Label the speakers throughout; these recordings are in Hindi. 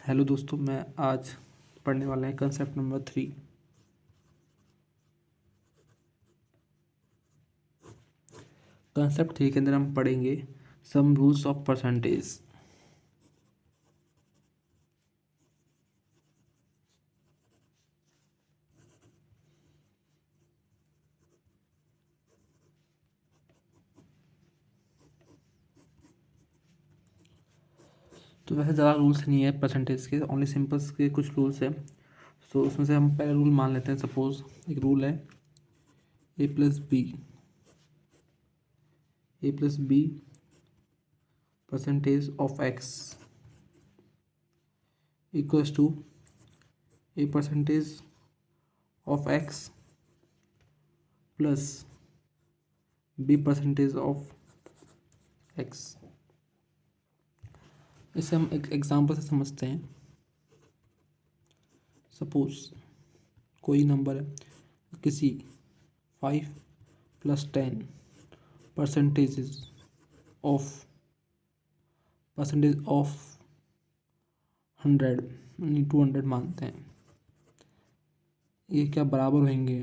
Speaker 1: हेलो दोस्तों, मैं आज पढ़ने वाला है कंसेप्ट नंबर 3। कंसेप्ट 3 के अंदर हम पढ़ेंगे सम रूल्स ऑफ परसेंटेज। तो वैसे ज़्यादा रूल्स नहीं है परसेंटेज के, ओनली सिंपल्स के कुछ रूल्स हैं। सो उसमें से हम पहले रूल मान लेते हैं। सपोज एक रूल है a+b percentage of x equals to a percentage of x plus b percentage of x। इसे हम एक एग्जाम्पल से समझते हैं। सपोज कोई नंबर है, किसी 5 + 10 परसेंटेज ऑफ 100 यानी 200 मानते हैं। ये क्या बराबर होंगे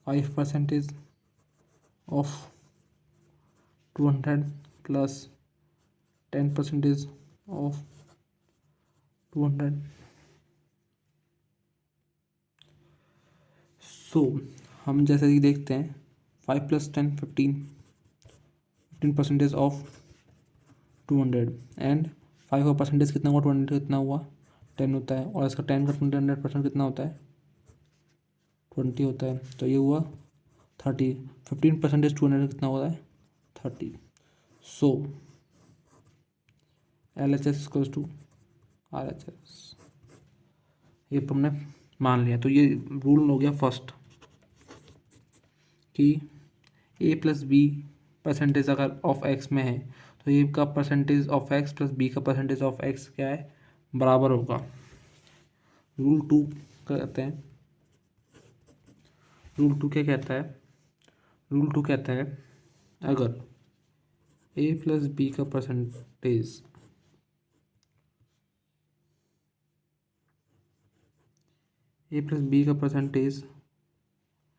Speaker 1: 5% ऑफ 200 प्लस 10% ऑफ 200। सो हम जैसे कि देखते हैं 5 + 10 15% ऑफ 200 एंड 5 का परसेंटेज कितना हुआ 200 कितना हुआ 10 होता है, और इसका 10 का 200% कितना होता है 20 होता है। तो ये हुआ 30। 15% 200 कितना होता है 30। सो LHS इक्वल्स टू RHS। ये हमने मान लिया। तो ये रूल हो गया फर्स्ट कि a+b परसेंटेज अगर ऑफ x में है तो ए का percentage of x plus b का परसेंटेज ऑफ x क्या है बराबर होगा। रूल 2 कहते हैं, रूल 2 क्या कहता है, रूल 2 कहता है अगर a+b का परसेंटेज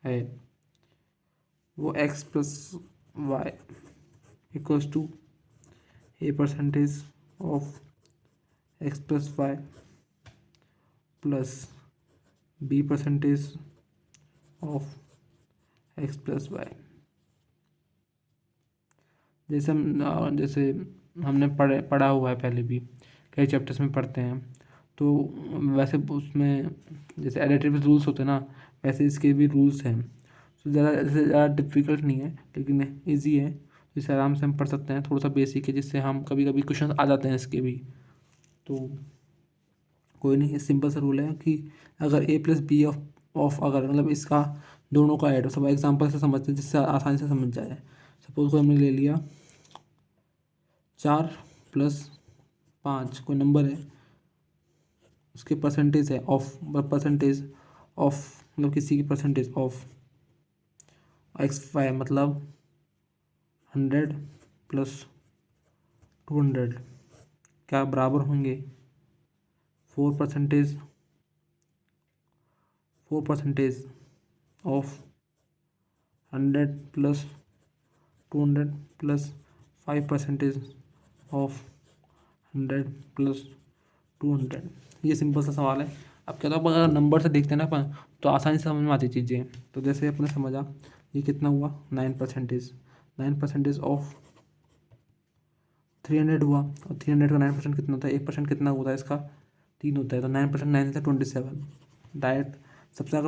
Speaker 1: है वो x + y equals to a percentage of x + y plus b percentage of x + y। जैसे हमने पढ़ा हुआ है, पहले भी कई चैप्टर्स में पढ़ते हैं। तो वैसे उसमें जैसे एडिटिव रूल्स होते हैं ना, वैसे इसके भी रूल्स हैं। तो ज़्यादा डिफ़िकल्ट नहीं है लेकिन इजी है, इसे आराम से हम पढ़ सकते हैं। थोड़ा सा बेसिक है जिससे हम कभी कभी क्वेश्चन आ जाते हैं इसके भी। तो कोई नहीं, सिंपल सा रूल है कि अगर a+b ऑफ अगर मतलब इसका दोनों का ऐड हो, सब एग्जाम्पल से समझते हैं जिससे आसानी से समझ जाए। सपोज को हमने ले लिया 4 + 5 कोई नंबर है, उसके परसेंटेज है ऑफ परसेंटेज ऑफ मतलब किसी की परसेंटेज ऑफ x5 मतलब 100 + 200 क्या बराबर होंगे 4% ऑफ 100 + 200 प्लस 5% ऑफ 100 + 200। ये सिंपल सा सवाल है। अब क्या, तो अब अगर नंबर से देखते हैं ना अपन तो आसानी से समझ में आती चीज़ें। तो जैसे अपने समझा ये कितना हुआ 9% ऑफ 300 हुआ, और 300 का 9% कितना होता है, 1% कितना होता है इसका 3 होता है। तो 9% 9 से 27 डायरेक्ट।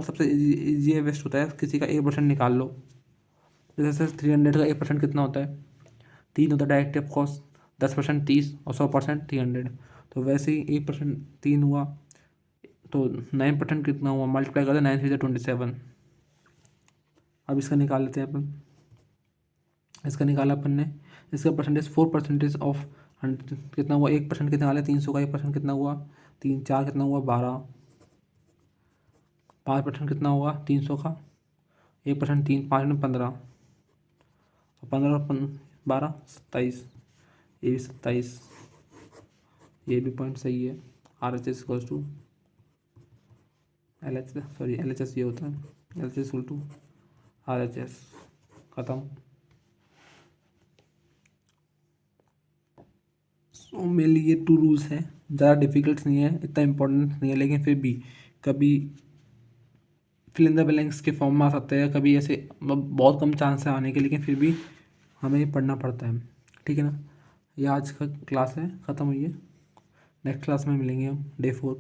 Speaker 1: सबसे ईजी वेस्ट होता है किसी का 1% निकाल लो। जैसे 300 का 1% कितना होता है 3 होता है डायरेक्ट ऑफकोर्स। 10% 30 और 100% 300। तो वैसे ही 1% 3 हुआ, तो 9% कितना हुआ मल्टीप्लाई करते 9 3 27। अब इसका निकाल लेते हैं अपन। इसका निकाला अपन ने, इसका परसेंटेज 4% ऑफ कितना हुआ 1% कितना निकाला 300 का 1% कितना हुआ 3 4 कितना हुआ 12। 5% कितना हुआ 300 का 1% 3 5 में 15, और 15 12 27। ये 27 ये भी पॉइंट सही है। R H S equals to L H, sorry L H S ये होता है, L H S equal to R H S, ख़त्म। सो मेरे लिए ये 2 रूल्स हैं, ज़्यादा डिफिकल्ट नहीं है, इतना इम्पोर्टेंट नहीं है, लेकिन फिर भी कभी फिल इन द ब्लैंक्स के फॉर्म में आ सकते हैं, कभी ऐसे बहुत कम चांस है आने के, लेकिन फिर भी हमें ये पढ़ना पड़ता है। ठीक है ना। ये आज का क्लास है, ख़त्म हुई है। नेक्स्ट क्लास में मिलेंगे हम, डे 4।